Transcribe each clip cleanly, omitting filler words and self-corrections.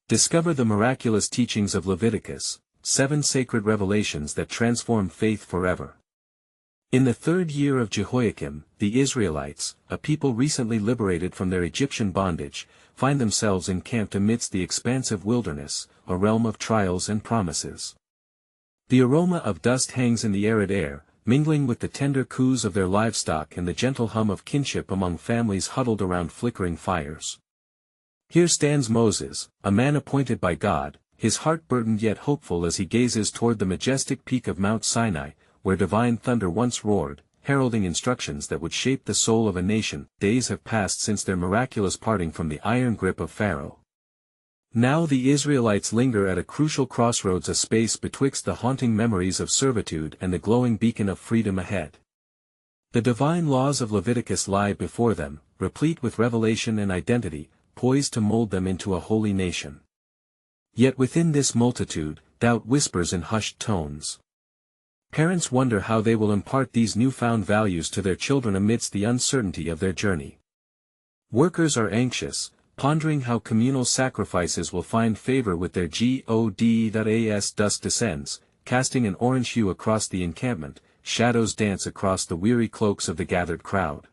Discover the miraculous teachings of Leviticus, 7 sacred revelations that transform faith forever. In the 3rd year of Jehoiakim, the Israelites, a people recently liberated from their Egyptian bondage, find themselves encamped amidst the expansive wilderness, a realm of trials and promises. The aroma of dust hangs in the arid air, mingling with the tender coos of their livestock and the gentle hum of kinship among families huddled around flickering fires. Here stands Moses, a man appointed by God, his heart burdened yet hopeful as he gazes toward the majestic peak of Mount Sinai, where divine thunder once roared, heralding instructions that would shape the soul of a nation. Days have passed since their miraculous parting from the iron grip of Pharaoh. Now the Israelites linger at a crucial crossroads, a space betwixt the haunting memories of servitude and the glowing beacon of freedom ahead. The divine laws of Leviticus lie before them, replete with revelation and identity, poised to mold them into a holy nation. Yet within this multitude, doubt whispers in hushed tones. Parents wonder how they will impart these newfound values to their children amidst the uncertainty of their journey. Workers are anxious, pondering how communal sacrifices will find favor with their God. As dusk descends, casting an orange hue across the encampment, shadows dance across the weary cloaks of the gathered crowd.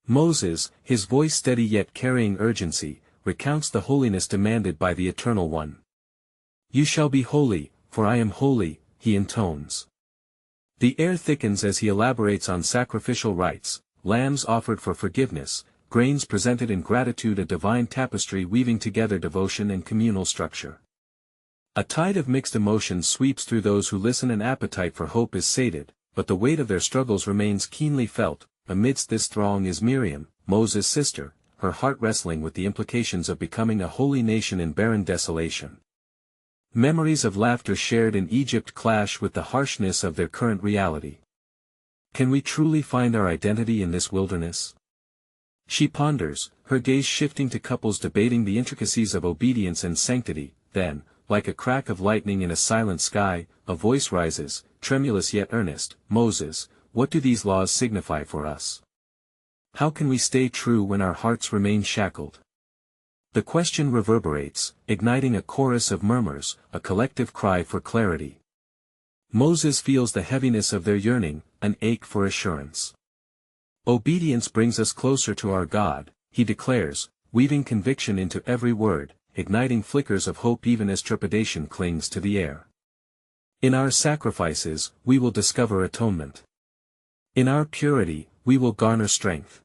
Moses, his voice steady yet carrying urgency, recounts the holiness demanded by the Eternal One. "You shall be holy, for I am holy," he intones. The air thickens as he elaborates on sacrificial rites, lambs offered for forgiveness, grains presented in gratitude, a divine tapestry weaving together devotion and communal structure. A tide of mixed emotions sweeps through those who listen. An appetite for hope is sated, but the weight of their struggles remains keenly felt. Amidst this throng is Miriam, Moses' sister, her heart wrestling with the implications of becoming a holy nation in barren desolation. Memories of laughter shared in Egypt clash with the harshness of their current reality. Can we truly find our identity in this wilderness? She ponders, her gaze shifting to couples debating the intricacies of obedience and sanctity. Then, like a crack of lightning in a silent sky, a voice rises, tremulous yet earnest. "Moses, what do these laws signify for us? How can we stay true when our hearts remain shackled?" The question reverberates, igniting a chorus of murmurs, a collective cry for clarity. Moses feels the heaviness of their yearning, an ache for assurance. "Obedience brings us closer to our God," he declares, weaving conviction into every word, igniting flickers of hope even as trepidation clings to the air. "In our sacrifices, we will discover atonement. In our purity, we will garner strength."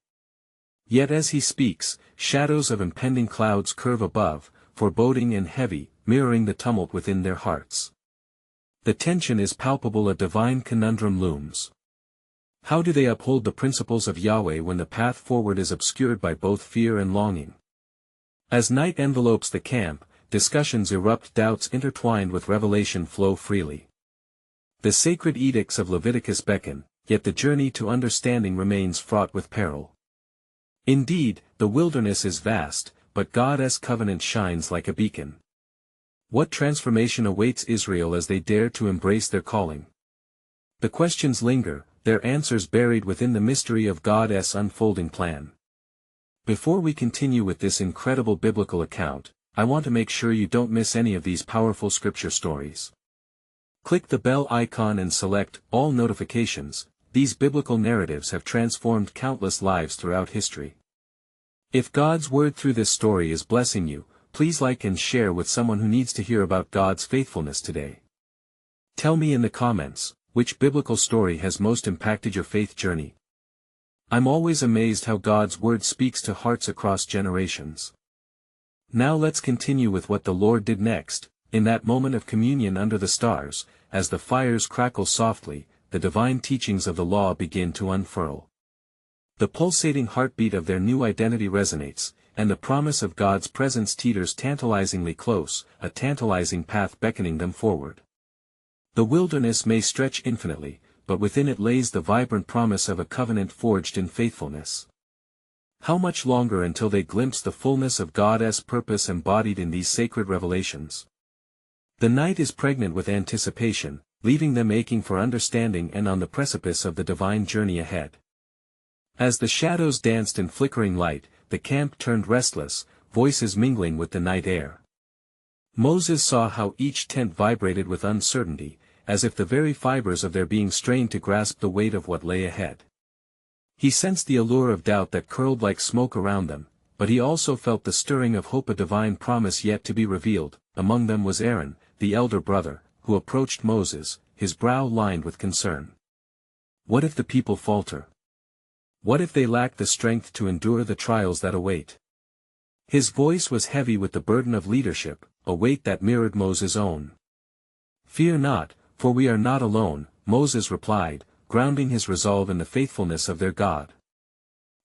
Yet as he speaks, shadows of impending clouds curve above, foreboding and heavy, mirroring the tumult within their hearts. The tension is palpable, a divine conundrum looms. How do they uphold the principles of Yahweh when the path forward is obscured by both fear and longing? As night envelopes the camp, discussions erupt, doubts intertwined with revelation flow freely. The sacred edicts of Leviticus beckon, yet the journey to understanding remains fraught with peril. Indeed, the wilderness is vast, but God's covenant shines like a beacon. What transformation awaits Israel as they dare to embrace their calling? The questions linger, their answers buried within the mystery of God's unfolding plan. Before we continue with this incredible biblical account, I want to make sure you don't miss any of these powerful scripture stories. Click the bell icon and select all notifications. These biblical narratives have transformed countless lives throughout history. If God's word through this story is blessing you, please like and share with someone who needs to hear about God's faithfulness today. Tell me in the comments, which biblical story has most impacted your faith journey? I'm always amazed how God's word speaks to hearts across generations. Now let's continue with what the Lord did next. In that moment of communion under the stars, as the fires crackle softly, the divine teachings of the law begin to unfurl. The pulsating heartbeat of their new identity resonates, and the promise of God's presence teeters tantalizingly close, a tantalizing path beckoning them forward. The wilderness may stretch infinitely, but within it lays the vibrant promise of a covenant forged in faithfulness. How much longer until they glimpse the fullness of God's purpose embodied in these sacred revelations? The night is pregnant with anticipation, leaving them aching for understanding and on the precipice of the divine journey ahead. As the shadows danced in flickering light, the camp turned restless, voices mingling with the night air. Moses saw how each tent vibrated with uncertainty, as if the very fibers of their being strained to grasp the weight of what lay ahead. He sensed the allure of doubt that curled like smoke around them, but he also felt the stirring of hope, a divine promise yet to be revealed. Among them was Aaron, the elder brother, who approached Moses, his brow lined with concern. What if the people falter? What if they lack the strength to endure the trials that await? His voice was heavy with the burden of leadership, a weight that mirrored Moses' own. "Fear not, for we are not alone," Moses replied, grounding his resolve in the faithfulness of their God.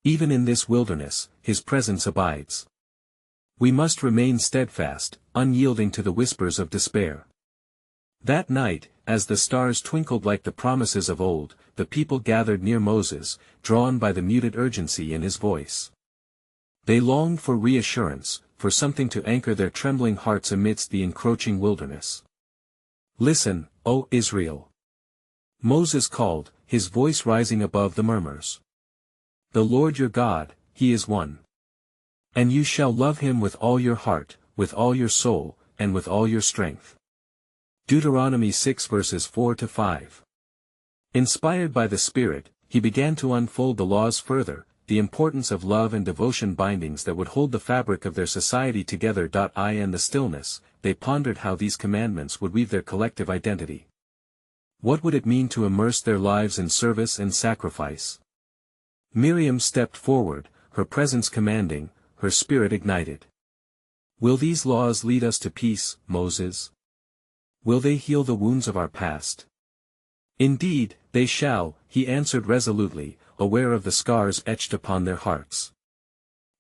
"Even in this wilderness, His presence abides. We must remain steadfast, unyielding to the whispers of despair." That night, as the stars twinkled like the promises of old, the people gathered near Moses, drawn by the muted urgency in his voice. They longed for reassurance, for something to anchor their trembling hearts amidst the encroaching wilderness. "Listen, O Israel!" Moses called, his voice rising above the murmurs. "The Lord your God, He is one. And you shall love Him with all your heart, with all your soul, and with all your strength." Deuteronomy 6 verses 4-5. Inspired by the Spirit, he began to unfold the laws further, the importance of love and devotion, bindings that would hold the fabric of their society together. In the stillness, they pondered how these commandments would weave their collective identity. What would it mean to immerse their lives in service and sacrifice? Miriam stepped forward, her presence commanding, her spirit ignited. "Will these laws lead us to peace, Moses? Will they heal the wounds of our past?" "Indeed, they shall," he answered resolutely, aware of the scars etched upon their hearts.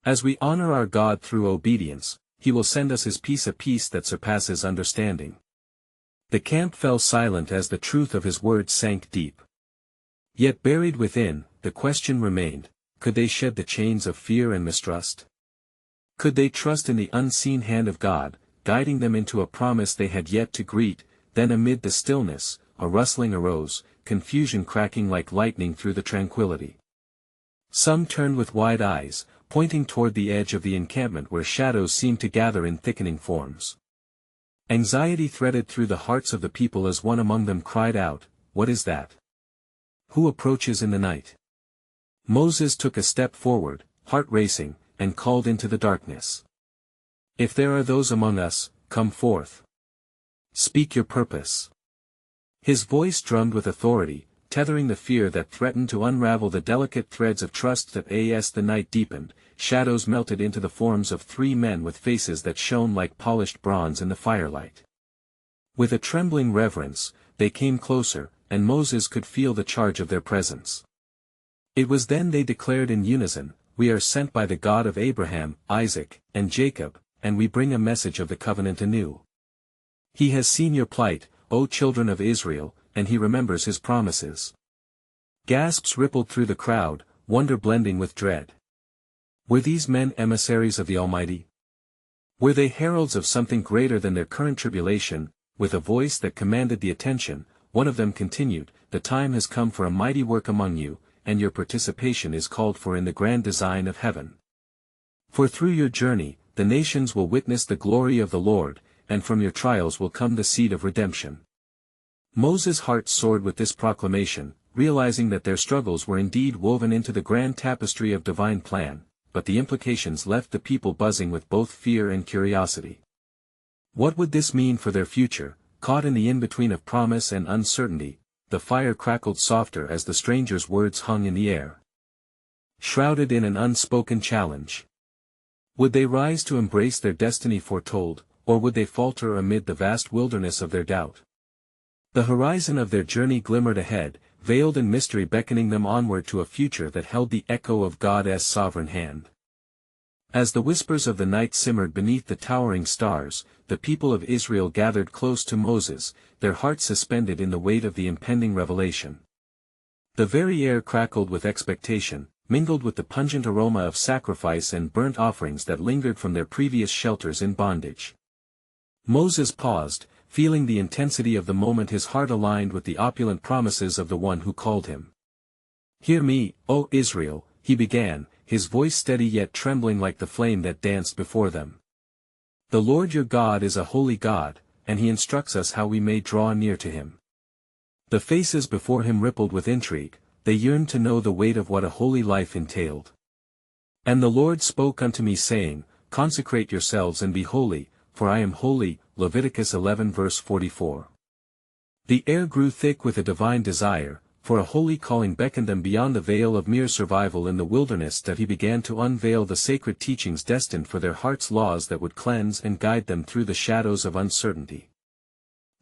"As we honor our God through obedience, He will send us His peace, a peace that surpasses understanding." The camp fell silent as the truth of His words sank deep. Yet buried within, the question remained: could they shed the chains of fear and mistrust? Could they trust in the unseen hand of God, guiding them into a promise they had yet to greet? Then amid the stillness, a rustling arose, confusion cracking like lightning through the tranquility. Some turned with wide eyes, pointing toward the edge of the encampment where shadows seemed to gather in thickening forms. Anxiety threaded through the hearts of the people as one among them cried out, "What is that? Who approaches in the night?" Moses took a step forward, heart racing, and called into the darkness. "If there are those among us, come forth. Speak your purpose." His voice drummed with authority, tethering the fear that threatened to unravel the delicate threads of trust. As the night deepened, shadows melted into the forms of three men with faces that shone like polished bronze in the firelight. With a trembling reverence, they came closer, and Moses could feel the charge of their presence. It was then they declared in unison, "We are sent by the God of Abraham, Isaac, and Jacob, and we bring a message of the covenant anew. He has seen your plight, O children of Israel, and He remembers His promises." Gasps rippled through the crowd, wonder blending with dread. Were these men emissaries of the Almighty? Were they heralds of something greater than their current tribulation? With a voice that commanded the attention, one of them continued, "The time has come for a mighty work among you, and your participation is called for in the grand design of heaven. For through your journey, the nations will witness the glory of the Lord, and from your trials will come the seed of redemption." Moses' heart soared with this proclamation, realizing that their struggles were indeed woven into the grand tapestry of divine plan, but the implications left the people buzzing with both fear and curiosity. What would this mean for their future? Caught in the in-between of promise and uncertainty, the fire crackled softer as the stranger's words hung in the air, shrouded in an unspoken challenge. Would they rise to embrace their destiny foretold, or would they falter amid the vast wilderness of their doubt? The horizon of their journey glimmered ahead, veiled in mystery, beckoning them onward to a future that held the echo of God's sovereign hand. As the whispers of the night simmered beneath the towering stars, the people of Israel gathered close to Moses, their hearts suspended in the weight of the impending revelation. The very air crackled with expectation, mingled with the pungent aroma of sacrifice and burnt offerings that lingered from their previous shelters in bondage. Moses paused, feeling the intensity of the moment, his heart aligned with the opulent promises of the one who called him. "Hear me, O Israel," he began, his voice steady yet trembling like the flame that danced before them. The Lord your God is a holy God, and he instructs us how we may draw near to him. The faces before him rippled with intrigue, they yearned to know the weight of what a holy life entailed. And the Lord spoke unto me saying, Consecrate yourselves and be holy, for I am holy. Leviticus 11 verse 44. The air grew thick with a divine desire, for a holy calling beckoned them beyond the veil of mere survival in the wilderness, that he began to unveil the sacred teachings destined for their hearts, laws that would cleanse and guide them through the shadows of uncertainty.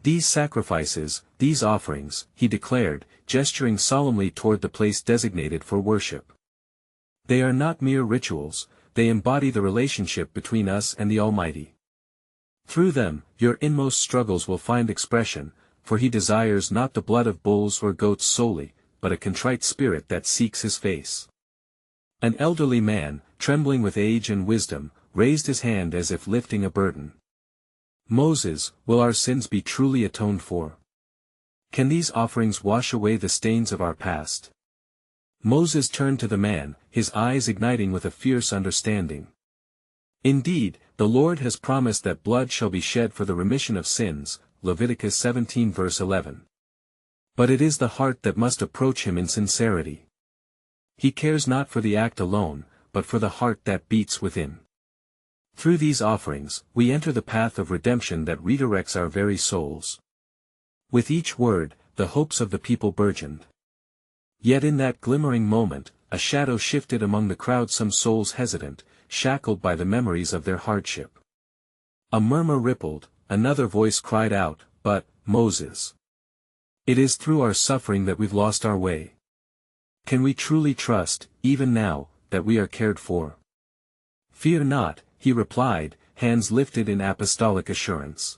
These sacrifices, these offerings, he declared, gesturing solemnly toward the place designated for worship. They are not mere rituals, they embody the relationship between us and the Almighty. Through them, your inmost struggles will find expression, for he desires not the blood of bulls or goats solely, but a contrite spirit that seeks his face. An elderly man, trembling with age and wisdom, raised his hand as if lifting a burden. Moses, will our sins be truly atoned for? Can these offerings wash away the stains of our past? Moses turned to the man, his eyes igniting with a fierce understanding. Indeed, the Lord has promised that blood shall be shed for the remission of sins, Leviticus 17 verse 11. But it is the heart that must approach him in sincerity. He cares not for the act alone, but for the heart that beats within. Through these offerings, we enter the path of redemption that redirects our very souls. With each word, the hopes of the people burgeoned. Yet in that glimmering moment, a shadow shifted among the crowd, some souls hesitant, shackled by the memories of their hardship. A murmur rippled, another voice cried out, But, Moses, it is through our suffering that we've lost our way. Can we truly trust, even now, that we are cared for? Fear not, he replied, hands lifted in apostolic assurance.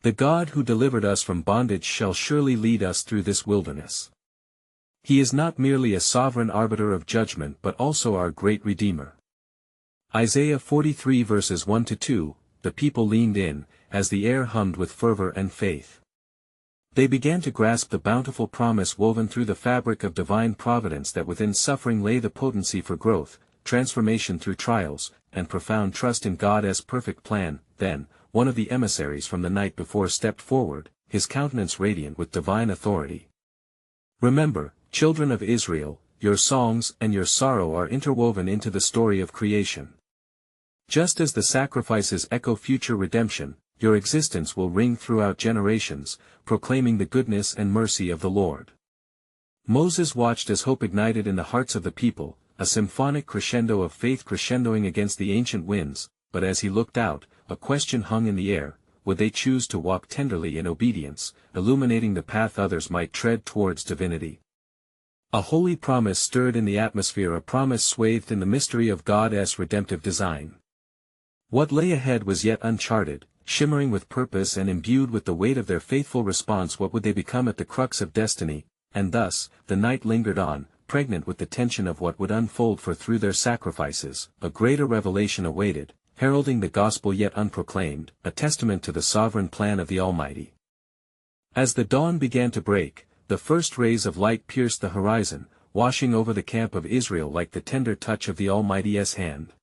The God who delivered us from bondage shall surely lead us through this wilderness. He is not merely a sovereign arbiter of judgment but also our great Redeemer. Isaiah 43 verses 1-2, the people leaned in, as the air hummed with fervor and faith. They began to grasp the bountiful promise woven through the fabric of divine providence that within suffering lay the potency for growth, transformation through trials, and profound trust in God's perfect plan. Then, one of the emissaries from the night before stepped forward, his countenance radiant with divine authority. Remember, children of Israel, your songs and your sorrow are interwoven into the story of creation. Just as the sacrifices echo future redemption, your existence will ring throughout generations, proclaiming the goodness and mercy of the Lord. Moses watched as hope ignited in the hearts of the people, a symphonic crescendo of faith crescendoing against the ancient winds, but as he looked out, a question hung in the air: would they choose to walk tenderly in obedience, illuminating the path others might tread towards divinity? A holy promise stirred in the atmosphere, a promise swathed in the mystery of God's redemptive design. What lay ahead was yet uncharted, shimmering with purpose and imbued with the weight of their faithful response. What would they become at the crux of destiny? And thus, the night lingered on, pregnant with the tension of what would unfold, for through their sacrifices, a greater revelation awaited, heralding the gospel yet unproclaimed, a testament to the sovereign plan of the Almighty. As the dawn began to break, the first rays of light pierced the horizon, washing over the camp of Israel like the tender touch of the Almighty's hand.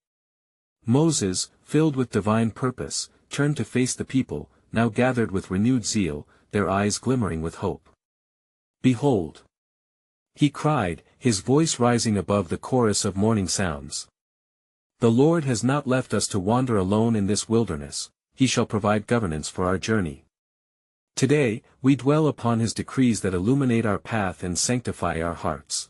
Moses, filled with divine purpose, turned to face the people, now gathered with renewed zeal, their eyes glimmering with hope. Behold! He cried, his voice rising above the chorus of morning sounds. The Lord has not left us to wander alone in this wilderness, he shall provide governance for our journey. Today, we dwell upon his decrees that illuminate our path and sanctify our hearts.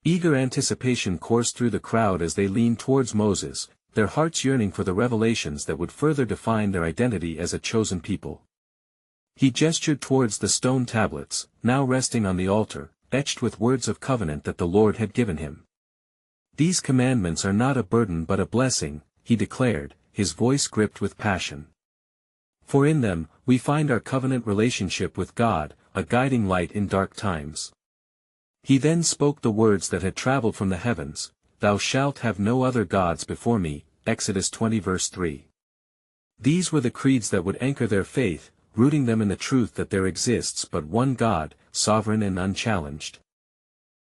Eager anticipation coursed through the crowd as they leaned towards Moses, their hearts yearning for the revelations that would further define their identity as a chosen people. He gestured towards the stone tablets, now resting on the altar, etched with words of covenant that the Lord had given him. These commandments are not a burden but a blessing, he declared, his voice gripped with passion. For in them, we find our covenant relationship with God, a guiding light in dark times. He then spoke the words that had traveled from the heavens: Thou shalt have no other gods before me, Exodus 20 verse 3. These were the creeds that would anchor their faith, rooting them in the truth that there exists but one God, sovereign and unchallenged.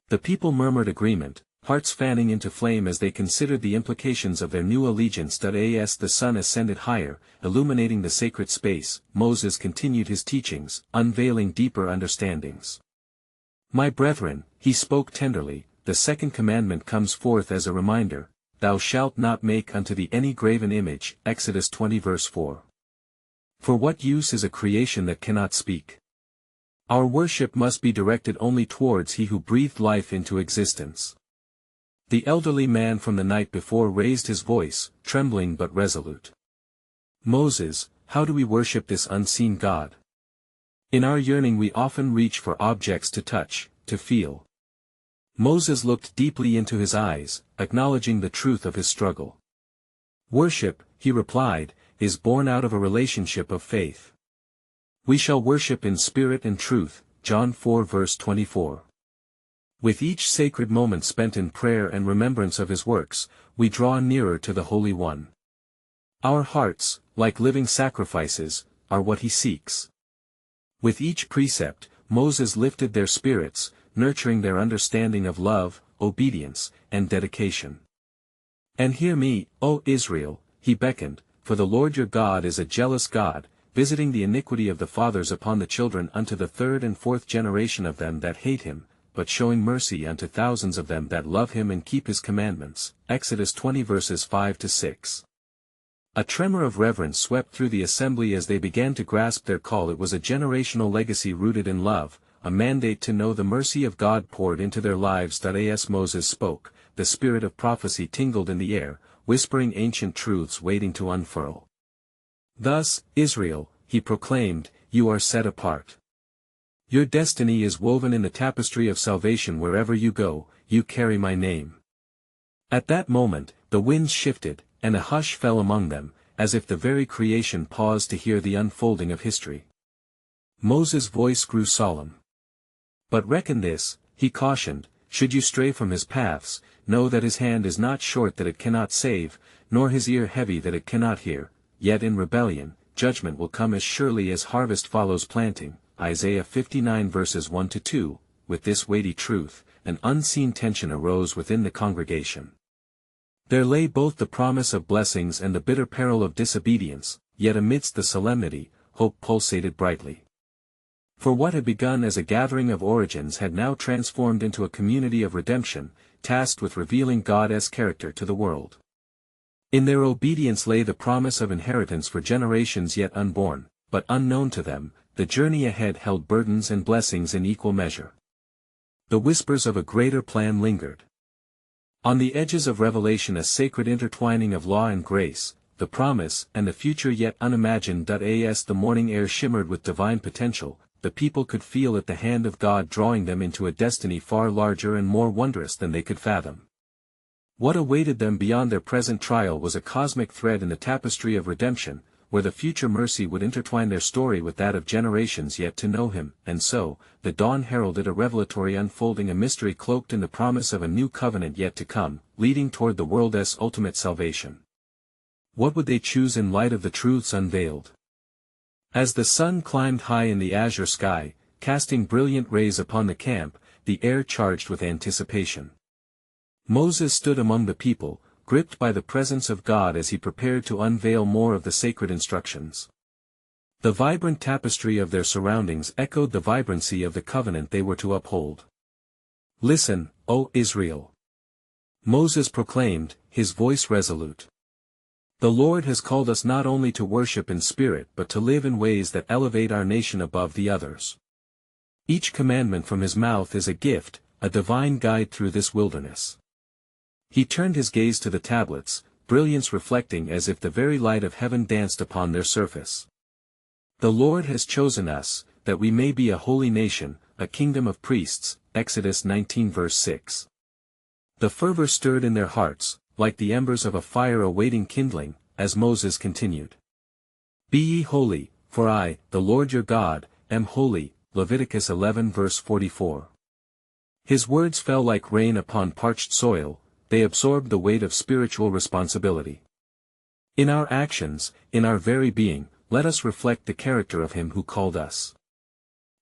The people murmured agreement, hearts fanning into flame as they considered the implications of their new allegiance. As the sun ascended higher, illuminating the sacred space, Moses continued his teachings, unveiling deeper understandings. My brethren, he spoke tenderly, the second commandment comes forth as a reminder, thou shalt not make unto thee any graven image, Exodus 20 verse 4. For what use is a creation that cannot speak? Our worship must be directed only towards he who breathed life into existence. The elderly man from the night before raised his voice, trembling but resolute. Moses, how do we worship this unseen God? In our yearning we often reach for objects to touch, to feel. Moses looked deeply into his eyes, acknowledging the truth of his struggle. Worship, he replied, is born out of a relationship of faith. We shall worship in spirit and truth, John 4 verse 24. With each sacred moment spent in prayer and remembrance of his works, we draw nearer to the Holy One. Our hearts, like living sacrifices, are what he seeks. With each precept, Moses lifted their spirits, nurturing their understanding of love, obedience, and dedication. And hear me, O Israel, he beckoned, for the Lord your God is a jealous God, visiting the iniquity of the fathers upon the children unto the third and fourth generation of them that hate him, but showing mercy unto thousands of them that love him and keep his commandments. Exodus 20 verses 5-6. A tremor of reverence swept through the assembly as they began to grasp their call. It was a generational legacy rooted in love, a mandate to know the mercy of God poured into their lives. As Moses spoke, the spirit of prophecy tingled in the air, whispering ancient truths waiting to unfurl. Thus, Israel, he proclaimed, you are set apart. Your destiny is woven in the tapestry of salvation. Wherever you go, you carry my name. At that moment, the winds shifted, and a hush fell among them, as if the very creation paused to hear the unfolding of history. Moses' voice grew solemn. But reckon this, he cautioned, should you stray from his paths, know that his hand is not short that it cannot save, nor his ear heavy that it cannot hear, yet in rebellion, judgment will come as surely as harvest follows planting. Isaiah 59 verses 1-2. With this weighty truth, an unseen tension arose within the congregation. There lay both the promise of blessings and the bitter peril of disobedience, yet amidst the solemnity, hope pulsated brightly. For what had begun as a gathering of origins had now transformed into a community of redemption, tasked with revealing God's character to the world. In their obedience lay the promise of inheritance for generations yet unborn, but unknown to them. The journey ahead held burdens and blessings in equal measure. The whispers of a greater plan lingered. On the edges of revelation, a sacred intertwining of law and grace, the promise and the future yet unimagined. As the morning air shimmered with divine potential, the people could feel it, the hand of God drawing them into a destiny far larger and more wondrous than they could fathom. What awaited them beyond their present trial was a cosmic thread in the tapestry of redemption, where the future mercy would intertwine their story with that of generations yet to know him. And so, the dawn heralded a revelatory unfolding, a mystery cloaked in the promise of a new covenant yet to come, leading toward the world's ultimate salvation. What would they choose in light of the truths unveiled? As the sun climbed high in the azure sky, casting brilliant rays upon the camp, the air charged with anticipation. Moses stood among the people, gripped by the presence of God as he prepared to unveil more of the sacred instructions. The vibrant tapestry of their surroundings echoed the vibrancy of the covenant they were to uphold. Listen, O Israel! Moses proclaimed, his voice resolute. The Lord has called us not only to worship in spirit but to live in ways that elevate our nation above the others. Each commandment from his mouth is a gift, a divine guide through this wilderness. He turned his gaze to the tablets, brilliance reflecting as if the very light of heaven danced upon their surface. The Lord has chosen us, that we may be a holy nation, a kingdom of priests, Exodus 19 verse 6. The fervor stirred in their hearts, like the embers of a fire awaiting kindling, as Moses continued. Be ye holy, for I, the Lord your God, am holy, Leviticus 11 verse 44. His words fell like rain upon parched soil, they absorbed the weight of spiritual responsibility. In our actions, in our very being, let us reflect the character of him who called us.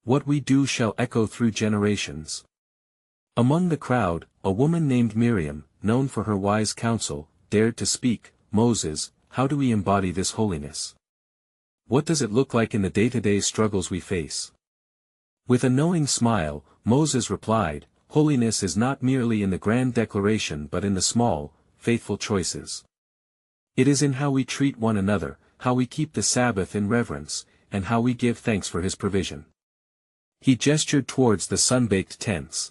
What we do shall echo through generations. Among the crowd, a woman named Miriam, known for her wise counsel, dared to speak. Moses, how do we embody this holiness? What does it look like in the day-to-day struggles we face? With a knowing smile, Moses replied, holiness is not merely in the grand declaration but in the small, faithful choices. It is in how we treat one another, how we keep the Sabbath in reverence, and how we give thanks for his provision. He gestured towards the sun-baked tents.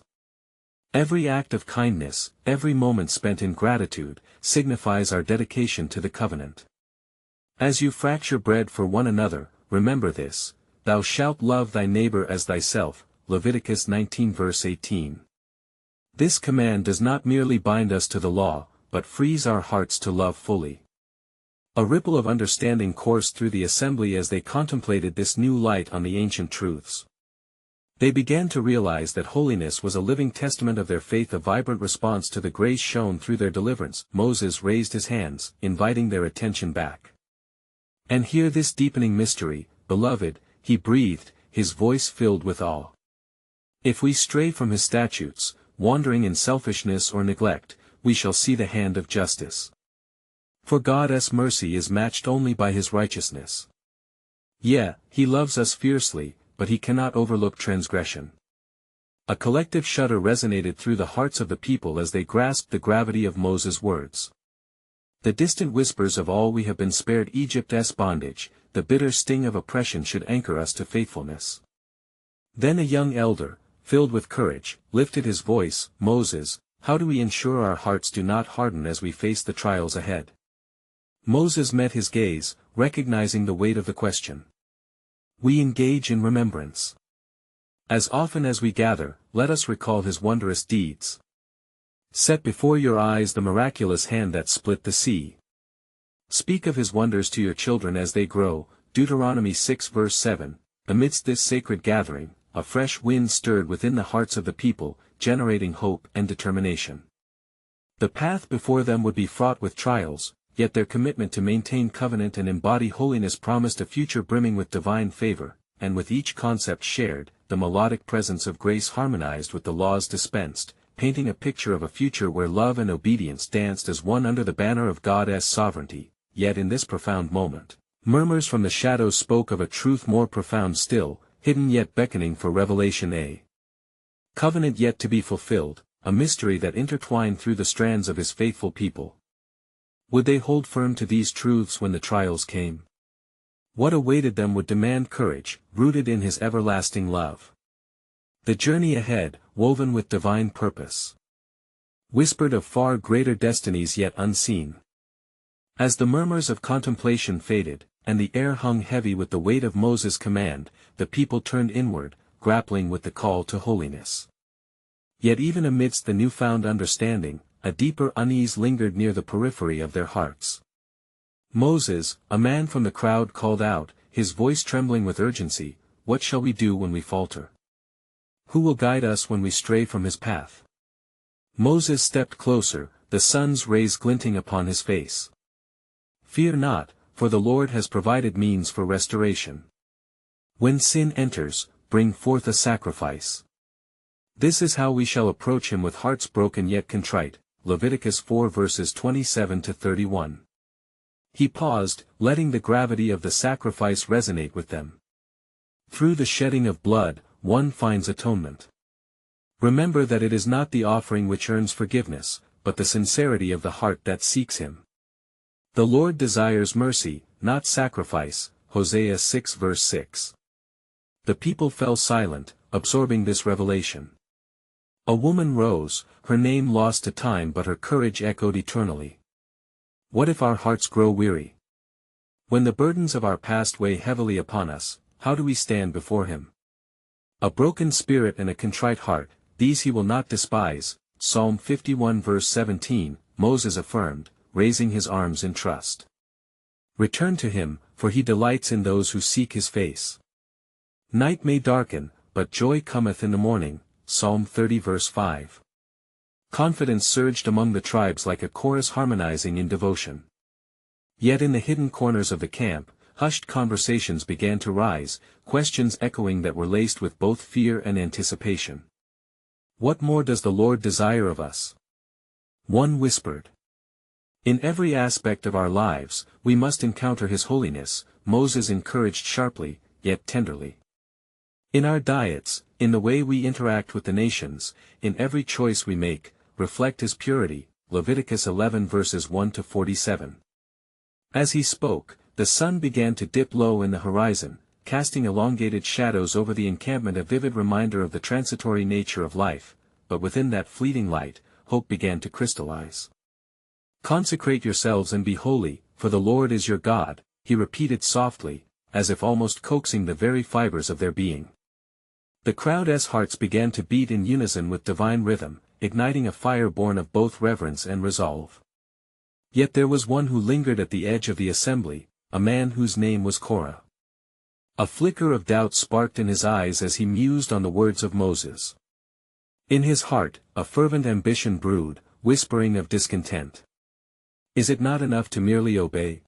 Every act of kindness, every moment spent in gratitude, signifies our dedication to the covenant. As you fracture bread for one another, remember this, thou shalt love thy neighbor as thyself, Leviticus 19 verse 18. This command does not merely bind us to the law, but frees our hearts to love fully. A ripple of understanding coursed through the assembly as they contemplated this new light on the ancient truths. They began to realize that holiness was a living testament of their faith, a vibrant response to the grace shown through their deliverance. Moses raised his hands, inviting their attention back. And hear this deepening mystery, beloved, he breathed, his voice filled with awe. If we stray from his statutes, wandering in selfishness or neglect, we shall see the hand of justice. For God's mercy is matched only by his righteousness. Yeah, he loves us fiercely, but he cannot overlook transgression. A collective shudder resonated through the hearts of the people as they grasped the gravity of Moses' words. The distant whispers of all we have been spared Egypt's bondage, the bitter sting of oppression should anchor us to faithfulness. Then a young elder, filled with courage, lifted his voice, Moses, how do we ensure our hearts do not harden as we face the trials ahead? Moses met his gaze, recognizing the weight of the question. We engage in remembrance. As often as we gather, let us recall his wondrous deeds. Set before your eyes the miraculous hand that split the sea. Speak of his wonders to your children as they grow. Deuteronomy 6 verse 7. Amidst this sacred gathering, a fresh wind stirred within the hearts of the people, generating hope and determination. The path before them would be fraught with trials, yet their commitment to maintain covenant and embody holiness promised a future brimming with divine favor, and with each concept shared, the melodic presence of grace harmonized with the laws dispensed, painting a picture of a future where love and obedience danced as one under the banner of God's sovereignty. Yet in this profound moment, murmurs from the shadows spoke of a truth more profound still, hidden yet beckoning for revelation, a covenant yet to be fulfilled, a mystery that intertwined through the strands of his faithful people. Would they hold firm to these truths when the trials came? What awaited them would demand courage, rooted in his everlasting love. The journey ahead, woven with divine purpose, whispered of far greater destinies yet unseen. As the murmurs of contemplation faded, and the air hung heavy with the weight of Moses' command, the people turned inward, grappling with the call to holiness. Yet even amidst the newfound understanding, a deeper unease lingered near the periphery of their hearts. Moses, a man from the crowd, called out, his voice trembling with urgency, what shall we do when we falter? Who will guide us when we stray from his path? Moses stepped closer, the sun's rays glinting upon his face. Fear not, for the Lord has provided means for restoration. When sin enters, bring forth a sacrifice. This is how we shall approach him with hearts broken yet contrite. Leviticus 4 verses 27 to 31. He paused, letting the gravity of the sacrifice resonate with them. Through the shedding of blood, one finds atonement. Remember that it is not the offering which earns forgiveness, but the sincerity of the heart that seeks him. The Lord desires mercy, not sacrifice. Hosea 6 verse 6. The people fell silent, absorbing this revelation. A woman rose, her name lost to time but her courage echoed eternally. What if our hearts grow weary? When the burdens of our past weigh heavily upon us, how do we stand before him? A broken spirit and a contrite heart, these he will not despise. Psalm 51 verse 17, Moses affirmed, raising his arms in trust. Return to him, for he delights in those who seek his face. Night may darken, but joy cometh in the morning. Psalm 30 verse 5. Confidence surged among the tribes like a chorus harmonizing in devotion. Yet in the hidden corners of the camp, hushed conversations began to rise, questions echoing that were laced with both fear and anticipation. What more does the Lord desire of us? One whispered. In every aspect of our lives, we must encounter His holiness, Moses encouraged sharply, yet tenderly. In our diets, in the way we interact with the nations, in every choice we make, reflect His purity, Leviticus 11 verses 1 to 47. As he spoke, the sun began to dip low in the horizon, casting elongated shadows over the encampment, a vivid reminder of the transitory nature of life, but within that fleeting light, hope began to crystallize. Consecrate yourselves and be holy, for the Lord is your God, he repeated softly, as if almost coaxing the very fibers of their being. The crowd's hearts began to beat in unison with divine rhythm, igniting a fire born of both reverence and resolve. Yet there was one who lingered at the edge of the assembly, a man whose name was Korah. A flicker of doubt sparked in his eyes as he mused on the words of Moses. In his heart, a fervent ambition brewed, whispering of discontent. Is it not enough to merely obey?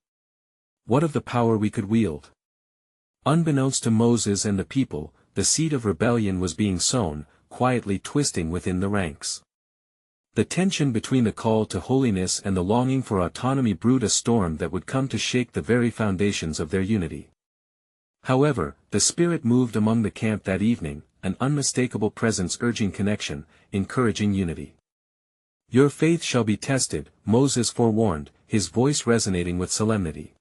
What of the power we could wield? Unbeknownst to Moses and the people, the seed of rebellion was being sown, quietly twisting within the ranks. The tension between the call to holiness and the longing for autonomy brewed a storm that would come to shake the very foundations of their unity. However, the Spirit moved among the camp that evening, an unmistakable presence urging connection, encouraging unity. Your faith shall be tested, Moses forewarned, his voice resonating with solemnity.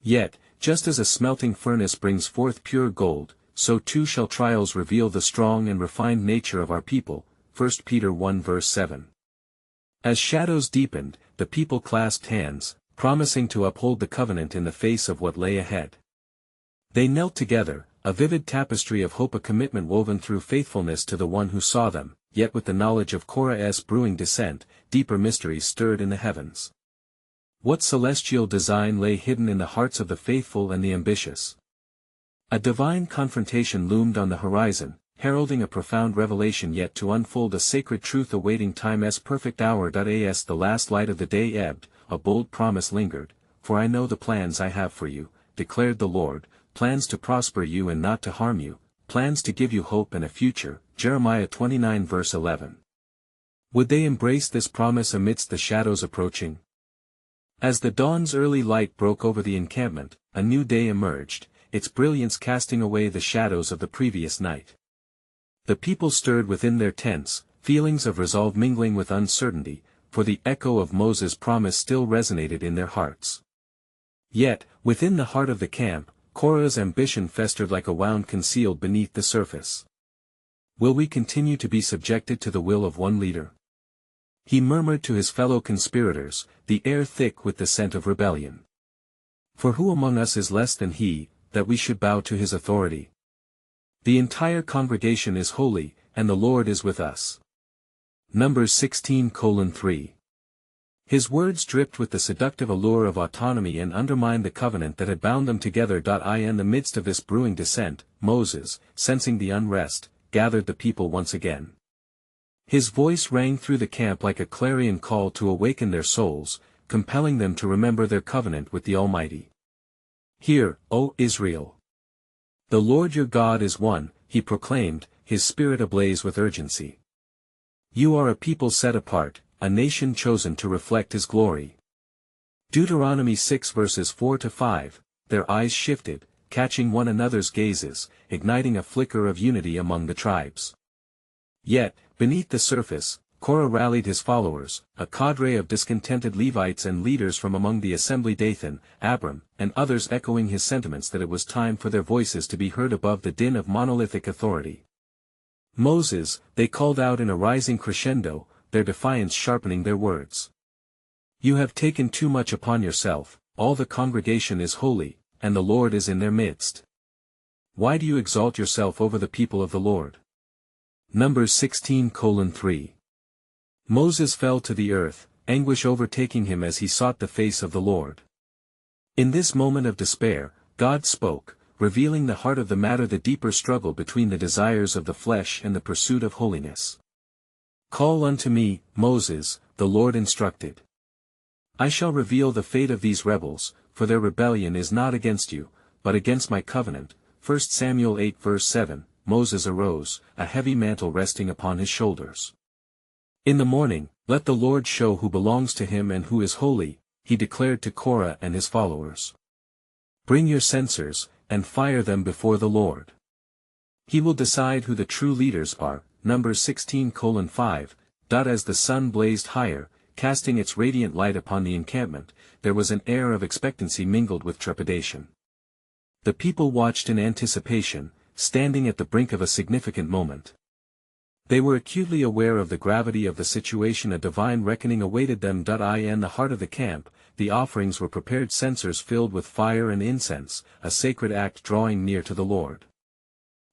Yet, just as a smelting furnace brings forth pure gold, so too shall trials reveal the strong and refined nature of our people, 1 Peter 1 verse 7. As shadows deepened, the people clasped hands, promising to uphold the covenant in the face of what lay ahead. They knelt together, a vivid tapestry of hope, a commitment woven through faithfulness to the one who saw them, yet with the knowledge of Korah's brewing descent, deeper mysteries stirred in the heavens. What celestial design lay hidden in the hearts of the faithful and the ambitious? A divine confrontation loomed on the horizon, heralding a profound revelation yet to unfold, a sacred truth awaiting time's perfect hour. As the last light of the day ebbed, a bold promise lingered, for I know the plans I have for you, declared the Lord, plans to prosper you and not to harm you, plans to give you hope and a future, Jeremiah 29 verse 11. Would they embrace this promise amidst the shadows approaching? As the dawn's early light broke over the encampment, a new day emerged, its brilliance casting away the shadows of the previous night. The people stirred within their tents, feelings of resolve mingling with uncertainty, for the echo of Moses' promise still resonated in their hearts. Yet, within the heart of the camp, Korah's ambition festered like a wound concealed beneath the surface. Will we continue to be subjected to the will of one leader? He murmured to his fellow conspirators, the air thick with the scent of rebellion. For who among us is less than he, that we should bow to his authority? The entire congregation is holy, and the Lord is with us. Numbers 16:3. His words dripped with the seductive allure of autonomy and undermined the covenant that had bound them together. In the midst of this brewing dissent, Moses, sensing the unrest, gathered the people once again. His voice rang through the camp like a clarion call to awaken their souls, compelling them to remember their covenant with the Almighty. Hear, O Israel! The Lord your God is one, he proclaimed, his spirit ablaze with urgency. You are a people set apart, a nation chosen to reflect his glory. Deuteronomy 6 verses 4 to 5, their eyes shifted, catching one another's gazes, igniting a flicker of unity among the tribes. Yet, beneath the surface, Korah rallied his followers, a cadre of discontented Levites and leaders from among the assembly, Dathan, Abram, and others echoing his sentiments that it was time for their voices to be heard above the din of monolithic authority. Moses, they called out in a rising crescendo, their defiance sharpening their words. You have taken too much upon yourself, all the congregation is holy, and the Lord is in their midst. Why do you exalt yourself over the people of the Lord? Numbers 16:3. Moses fell to the earth, anguish overtaking him as he sought the face of the Lord. In this moment of despair, God spoke, revealing the heart of the matter, the deeper struggle between the desires of the flesh and the pursuit of holiness. Call unto me, Moses, the Lord instructed. I shall reveal the fate of these rebels, for their rebellion is not against you, but against my covenant, 1 Samuel 8 verse 7, Moses arose, a heavy mantle resting upon his shoulders. In the morning, let the Lord show who belongs to him and who is holy, he declared to Korah and his followers. Bring your censers, and fire them before the Lord. He will decide who the true leaders are. Numbers 16:5. As the sun blazed higher, casting its radiant light upon the encampment, there was an air of expectancy mingled with trepidation. The people watched in anticipation, standing at the brink of a significant moment. They were acutely aware of the gravity of the situation. A divine reckoning awaited them. In the heart of the camp, the offerings were prepared, censers filled with fire and incense, a sacred act drawing near to the Lord.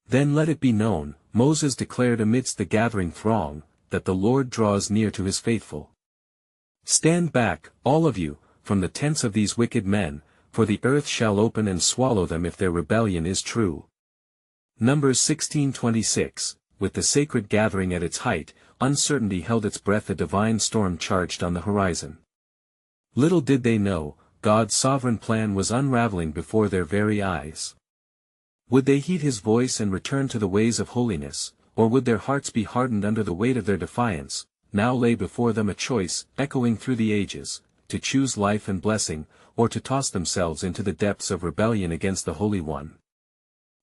Then let it be known, Moses declared amidst the gathering throng, that the Lord draws near to his faithful. Stand back, all of you, from the tents of these wicked men, for the earth shall open and swallow them if their rebellion is true. Numbers 16:26. With the sacred gathering at its height, uncertainty held its breath. A divine storm charged on the horizon. Little did they know, God's sovereign plan was unraveling before their very eyes. Would they heed his voice and return to the ways of holiness, or would their hearts be hardened under the weight of their defiance? Now lay before them a choice, echoing through the ages, to choose life and blessing, or to toss themselves into the depths of rebellion against the Holy One.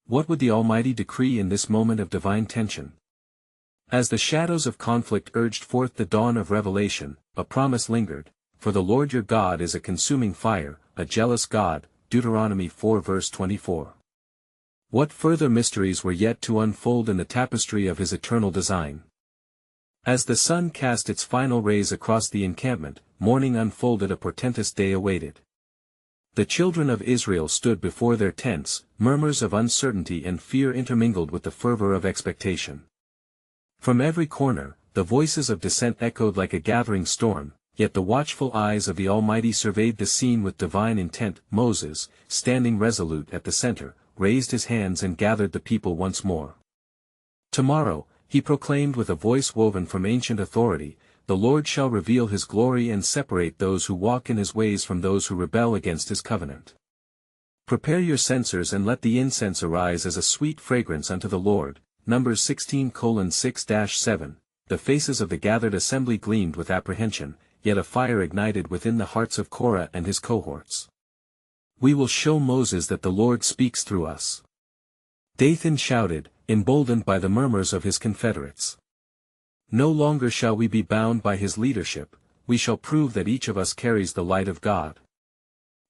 What would the Almighty decree in this moment of divine tension? As the shadows of conflict urged forth the dawn of revelation, a promise lingered, for the Lord your God is a consuming fire, a jealous God, Deuteronomy 4 verse 24. What further mysteries were yet to unfold in the tapestry of his eternal design? As the sun cast its final rays across the encampment, morning unfolded. A portentous day awaited. The children of Israel stood before their tents, murmurs of uncertainty and fear intermingled with the fervor of expectation. From every corner, the voices of dissent echoed like a gathering storm, yet the watchful eyes of the Almighty surveyed the scene with divine intent. Moses, standing resolute at the center, raised his hands and gathered the people once more. Tomorrow, he proclaimed with a voice woven from ancient authority, the Lord shall reveal his glory and separate those who walk in his ways from those who rebel against his covenant. Prepare your censers and let the incense arise as a sweet fragrance unto the Lord. Numbers 16:6-7. The faces of the gathered assembly gleamed with apprehension, yet a fire ignited within the hearts of Korah and his cohorts. We will show Moses that the Lord speaks through us. Dathan shouted, emboldened by the murmurs of his confederates. No longer shall we be bound by his leadership, we shall prove that each of us carries the light of God.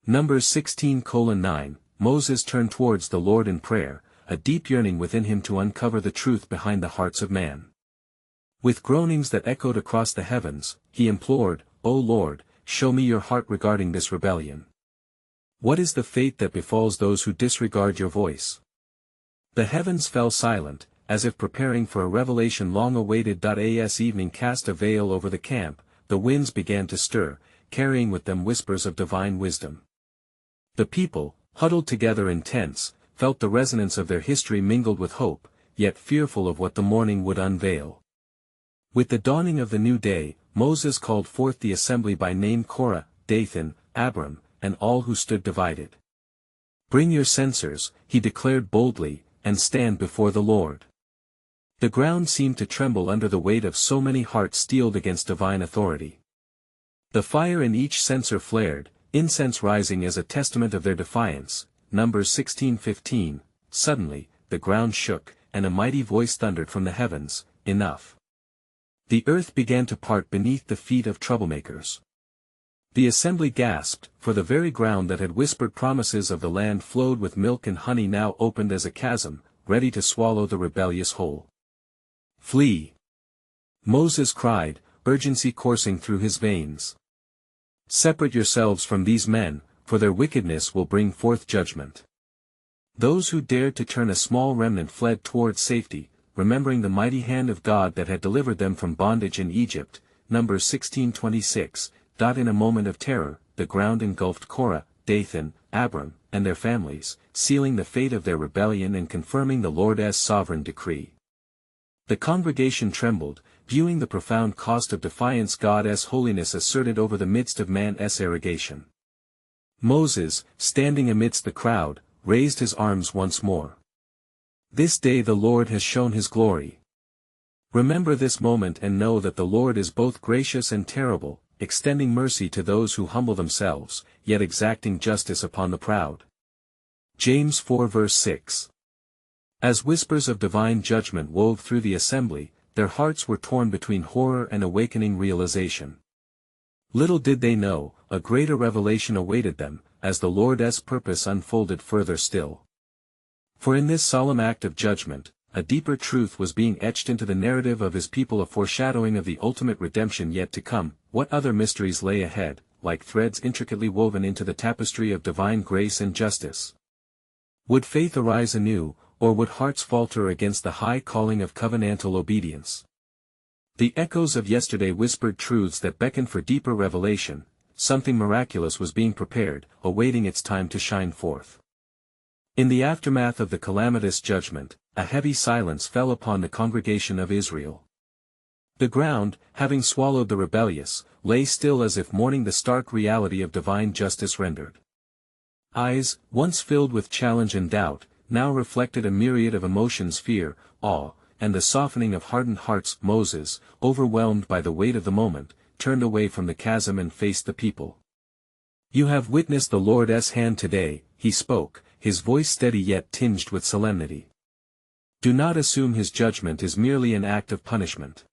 Numbers 16:9. Moses turned towards the Lord in prayer, a deep yearning within him to uncover the truth behind the hearts of man. With groanings that echoed across the heavens, he implored, O Lord, show me your heart regarding this rebellion. What is the fate that befalls those who disregard your voice? The heavens fell silent, as if preparing for a revelation long awaited. As evening cast a veil over the camp, the winds began to stir, carrying with them whispers of divine wisdom. The people, huddled together in tents, felt the resonance of their history mingled with hope, yet fearful of what the morning would unveil. With the dawning of the new day, Moses called forth the assembly by name: Korah, Dathan, Abiram, and all who stood divided. Bring your censers, he declared boldly, and stand before the Lord. The ground seemed to tremble under the weight of so many hearts steeled against divine authority. The fire in each censer flared, incense rising as a testament of their defiance. Numbers 16:15. Suddenly, the ground shook, and a mighty voice thundered from the heavens, enough. The earth began to part beneath the feet of troublemakers. The assembly gasped, for the very ground that had whispered promises of the land flowed with milk and honey now opened as a chasm, ready to swallow the rebellious whole. Flee! Moses cried, urgency coursing through his veins. Separate yourselves from these men, for their wickedness will bring forth judgment. Those who dared to turn a small remnant fled toward safety, remembering the mighty hand of God that had delivered them from bondage in Egypt. Numbers 16:26. In a moment of terror, the ground engulfed Korah, Dathan, Abiram, and their families, sealing the fate of their rebellion and confirming the Lord's sovereign decree. The congregation trembled, viewing the profound cost of defiance God's holiness asserted over the midst of man's arrogation. Moses, standing amidst the crowd, raised his arms once more. This day the Lord has shown his glory. Remember this moment and know that the Lord is both gracious and terrible, extending mercy to those who humble themselves, yet exacting justice upon the proud. James 4 verse 6. As whispers of divine judgment wove through the assembly, their hearts were torn between horror and awakening realization. Little did they know, a greater revelation awaited them, as the Lord's purpose unfolded further still. For in this solemn act of judgment, a deeper truth was being etched into the narrative of his people, a foreshadowing of the ultimate redemption yet to come. What other mysteries lay ahead, like threads intricately woven into the tapestry of divine grace and justice? Would faith arise anew, or would hearts falter against the high calling of covenantal obedience? The echoes of yesterday whispered truths that beckoned for deeper revelation. Something miraculous was being prepared, awaiting its time to shine forth. In the aftermath of the calamitous judgment, a heavy silence fell upon the congregation of Israel. The ground, having swallowed the rebellious, lay still as if mourning the stark reality of divine justice rendered. Eyes, once filled with challenge and doubt, now reflected a myriad of emotions: fear, awe, and the softening of hardened hearts. Moses, overwhelmed by the weight of the moment, turned away from the chasm and faced the people. "You have witnessed the Lord's hand today," he spoke, his voice steady yet tinged with solemnity. "Do not assume his judgment is merely an act of punishment.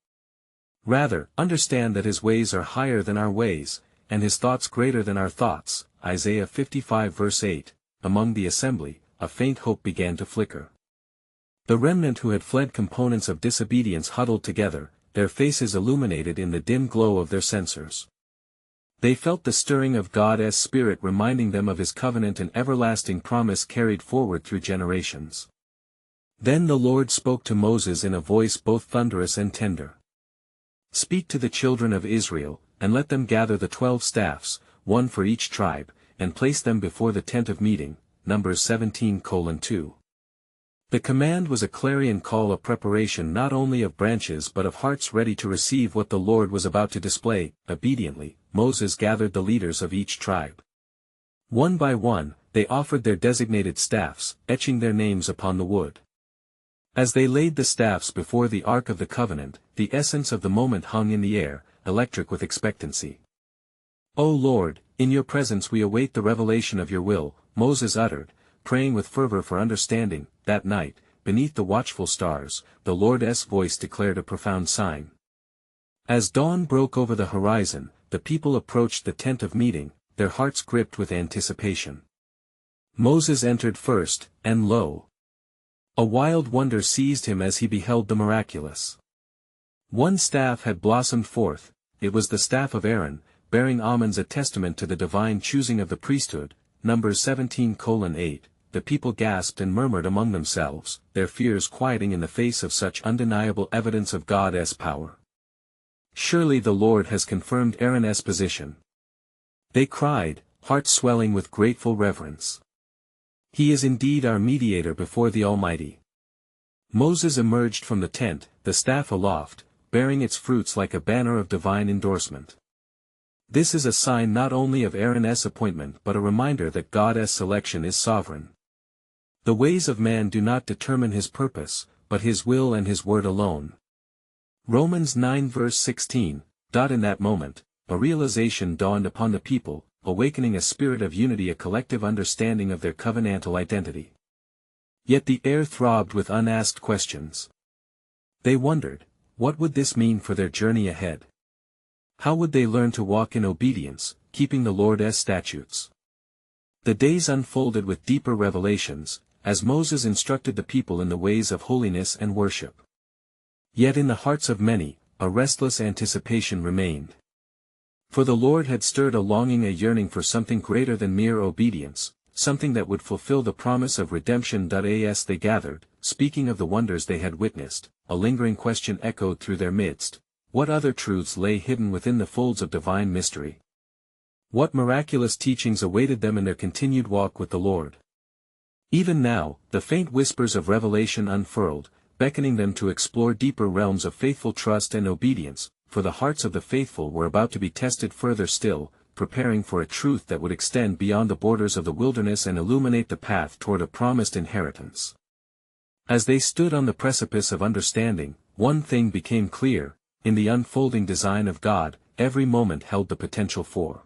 Rather, understand that his ways are higher than our ways, and his thoughts greater than our thoughts." Isaiah 55 verse 8. Among the assembly, a faint hope began to flicker. The remnant who had fled components of disobedience huddled together, their faces illuminated in the dim glow of their censers. They felt the stirring of God's Spirit reminding them of his covenant and everlasting promise carried forward through generations. Then the Lord spoke to Moses in a voice both thunderous and tender. "Speak to the children of Israel, and let them gather the 12 staffs, one for each tribe, and place them before the tent of meeting." Numbers 17:2. The command was a clarion call, a preparation not only of branches but of hearts ready to receive what the Lord was about to display. Obediently, Moses gathered the leaders of each tribe. One by one, they offered their designated staffs, etching their names upon the wood. As they laid the staffs before the Ark of the Covenant, the essence of the moment hung in the air, electric with expectancy. "O Lord, in your presence we await the revelation of your will," Moses uttered, praying with fervor for understanding. That night, beneath the watchful stars, the Lord's voice declared a profound sign. As dawn broke over the horizon, the people approached the tent of meeting, their hearts gripped with anticipation. Moses entered first, and lo! A wild wonder seized him as he beheld the miraculous. One staff had blossomed forth. It was the staff of Aaron, bearing almonds, a testament to the divine choosing of the priesthood. Numbers 17:8. The people gasped and murmured among themselves, their fears quieting in the face of such undeniable evidence of God's power. "Surely the Lord has confirmed Aaron's position," they cried, hearts swelling with grateful reverence. "He is indeed our mediator before the Almighty." Moses emerged from the tent, the staff aloft, bearing its fruits like a banner of divine endorsement. This is a sign not only of Aaron's appointment but a reminder that God's selection is sovereign. The ways of man do not determine his purpose, but his will and his word alone. Romans 9 verse 16. In that moment, a realization dawned upon the people, awakening a spirit of unity, a collective understanding of their covenantal identity. Yet the air throbbed with unasked questions. They wondered, what would this mean for their journey ahead? How would they learn to walk in obedience, keeping the Lord's statutes? The days unfolded with deeper revelations, as Moses instructed the people in the ways of holiness and worship. Yet in the hearts of many, a restless anticipation remained. For the Lord had stirred a longing, a yearning for something greater than mere obedience, something that would fulfill the promise of redemption. As they gathered, speaking of the wonders they had witnessed, a lingering question echoed through their midst: what other truths lay hidden within the folds of divine mystery? What miraculous teachings awaited them in their continued walk with the Lord? Even now, the faint whispers of revelation unfurled, beckoning them to explore deeper realms of faithful trust and obedience, for the hearts of the faithful were about to be tested further still, preparing for a truth that would extend beyond the borders of the wilderness and illuminate the path toward a promised inheritance. As they stood on the precipice of understanding, one thing became clear: in the unfolding design of God, every moment held the potential for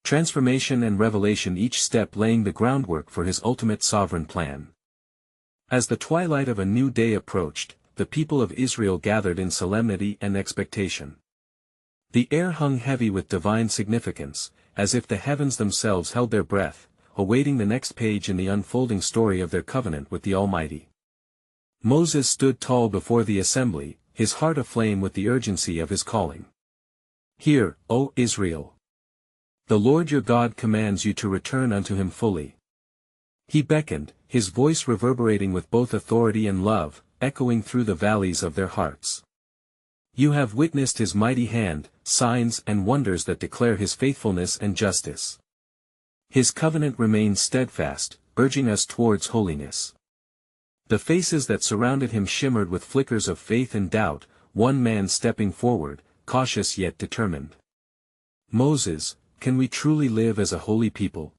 transformation and revelation, each step laying the groundwork for his ultimate sovereign plan. As the twilight of a new day approached, the people of Israel gathered in solemnity and expectation. The air hung heavy with divine significance, as if the heavens themselves held their breath, awaiting the next page in the unfolding story of their covenant with the Almighty. Moses stood tall before the assembly, his heart aflame with the urgency of his calling. "Hear, O Israel! The Lord your God commands you to return unto him fully." He beckoned, his voice reverberating with both authority and love, echoing through the valleys of their hearts. "You have witnessed his mighty hand, signs and wonders that declare his faithfulness and justice. His covenant remains steadfast, urging us towards holiness." The faces that surrounded him shimmered with flickers of faith and doubt, one man stepping forward, cautious yet determined. "Moses, can we truly live as a holy people?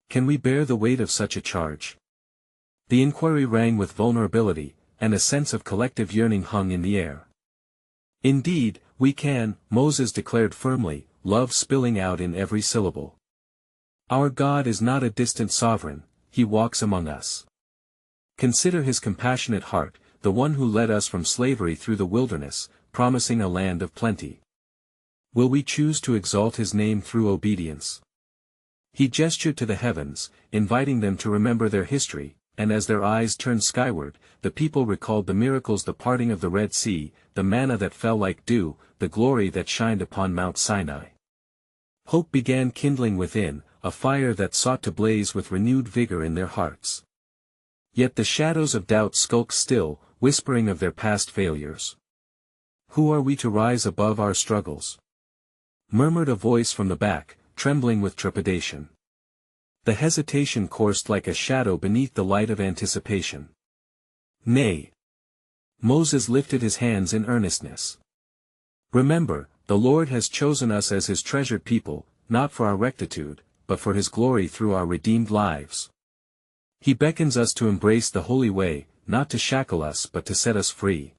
Can we bear the weight of such a charge?" The inquiry rang with vulnerability, and a sense of collective yearning hung in the air. "Indeed, we can," Moses declared firmly, love spilling out in every syllable. "Our God is not a distant sovereign, he walks among us. Consider his compassionate heart, the one who led us from slavery through the wilderness, promising a land of plenty. Will we choose to exalt his name through obedience?" He gestured to the heavens, inviting them to remember their history, and as their eyes turned skyward, the people recalled the miracles: the parting of the Red Sea, the manna that fell like dew, the glory that shined upon Mount Sinai. Hope began kindling within, a fire that sought to blaze with renewed vigor in their hearts. Yet the shadows of doubt skulked still, whispering of their past failures. "Who are we to rise above our struggles?" murmured a voice from the back, trembling with trepidation. The hesitation coursed like a shadow beneath the light of anticipation. "Nay." Moses lifted his hands in earnestness. "Remember, the Lord has chosen us as his treasured people, not for our rectitude, but for his glory through our redeemed lives. He beckons us to embrace the holy way, not to shackle us but to set us free."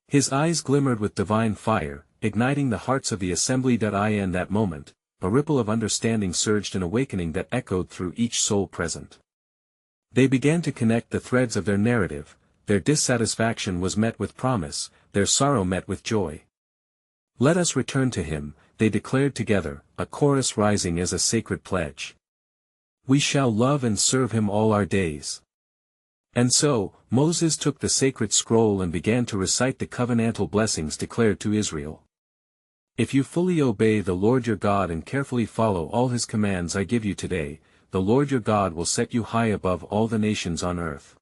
His eyes glimmered with divine fire, igniting the hearts of the assembly. In that moment, a ripple of understanding surged, an awakening that echoed through each soul present. They began to connect the threads of their narrative. Their dissatisfaction was met with promise, their sorrow met with joy. "Let us return to him," they declared together, a chorus rising as a sacred pledge. "We shall love and serve him all our days." And so, Moses took the sacred scroll and began to recite the covenantal blessings declared to Israel. "If you fully obey the Lord your God and carefully follow all his commands I give you today, the Lord your God will set you high above all the nations on earth.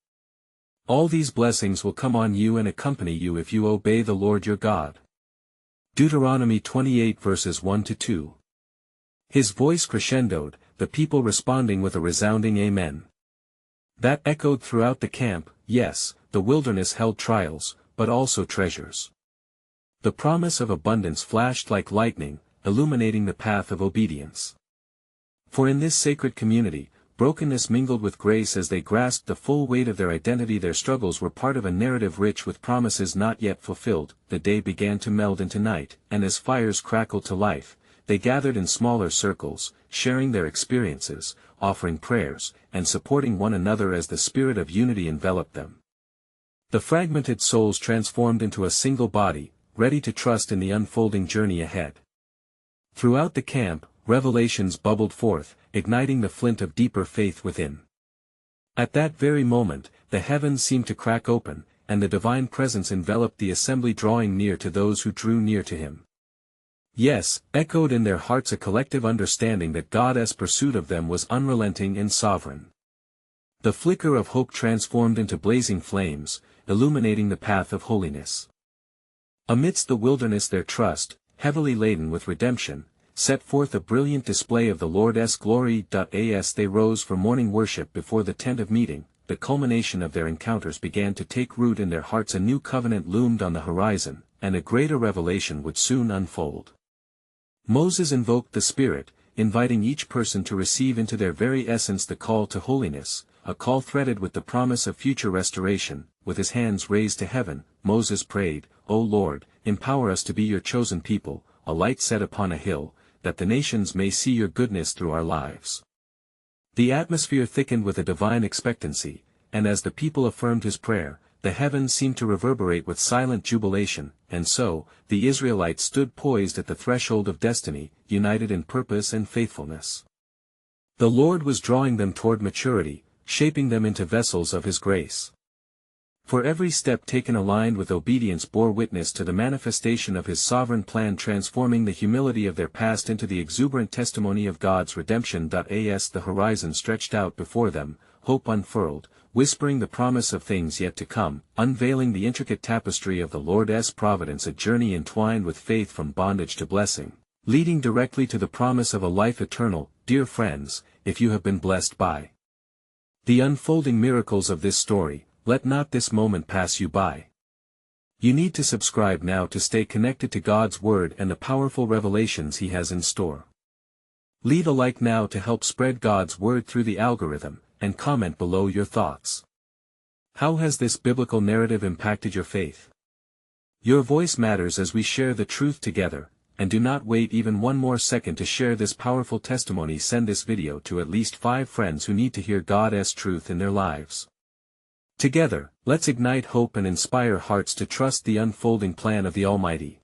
All these blessings will come on you and accompany you if you obey the Lord your God." Deuteronomy 28 verses 1-2. His voice crescendoed, the people responding with a resounding amen. That echoed throughout the camp. Yes, the wilderness held trials, but also treasures. The promise of abundance flashed like lightning, illuminating the path of obedience. For in this sacred community, brokenness mingled with grace as they grasped the full weight of their identity. Their struggles were part of a narrative rich with promises not yet fulfilled. The day began to meld into night, and as fires crackled to life, they gathered in smaller circles, sharing their experiences, offering prayers, and supporting one another as the spirit of unity enveloped them. The fragmented souls transformed into a single body, ready to trust in the unfolding journey ahead. Throughout the camp, revelations bubbled forth, igniting the flint of deeper faith within. At that very moment, the heavens seemed to crack open, and the divine presence enveloped the assembly, drawing near to those who drew near to him. Yes, echoed in their hearts a collective understanding that God's pursuit of them was unrelenting and sovereign. The flicker of hope transformed into blazing flames, illuminating the path of holiness. Amidst the wilderness their trust, heavily laden with redemption, set forth a brilliant display of the Lord's glory. As they rose for morning worship before the tent of meeting, the culmination of their encounters began to take root in their hearts. A new covenant loomed on the horizon, and a greater revelation would soon unfold. Moses invoked the Spirit, inviting each person to receive into their very essence the call to holiness, a call threaded with the promise of future restoration. With his hands raised to heaven, Moses prayed, "O Lord, empower us to be your chosen people, a light set upon a hill, that the nations may see your goodness through our lives." The atmosphere thickened with a divine expectancy, and as the people affirmed his prayer, the heavens seemed to reverberate with silent jubilation, and so, the Israelites stood poised at the threshold of destiny, united in purpose and faithfulness. The Lord was drawing them toward maturity, shaping them into vessels of his grace. For every step taken aligned with obedience bore witness to the manifestation of his sovereign plan, transforming the humility of their past into the exuberant testimony of God's redemption. As the horizon stretched out before them, hope unfurled, whispering the promise of things yet to come, unveiling the intricate tapestry of the Lord's providence, a journey entwined with faith from bondage to blessing, leading directly to the promise of a life eternal. Dear friends, if you have been blessed by the unfolding miracles of this story, let not this moment pass you by. You need to subscribe now to stay connected to God's Word and the powerful revelations He has in store. Leave a like now to help spread God's Word through the algorithm, and comment below your thoughts. How has this biblical narrative impacted your faith? Your voice matters as we share the truth together, and do not wait even one more second to share this powerful testimony. Send this video to at least 5 friends who need to hear God's truth in their lives. Together, let's ignite hope and inspire hearts to trust the unfolding plan of the Almighty.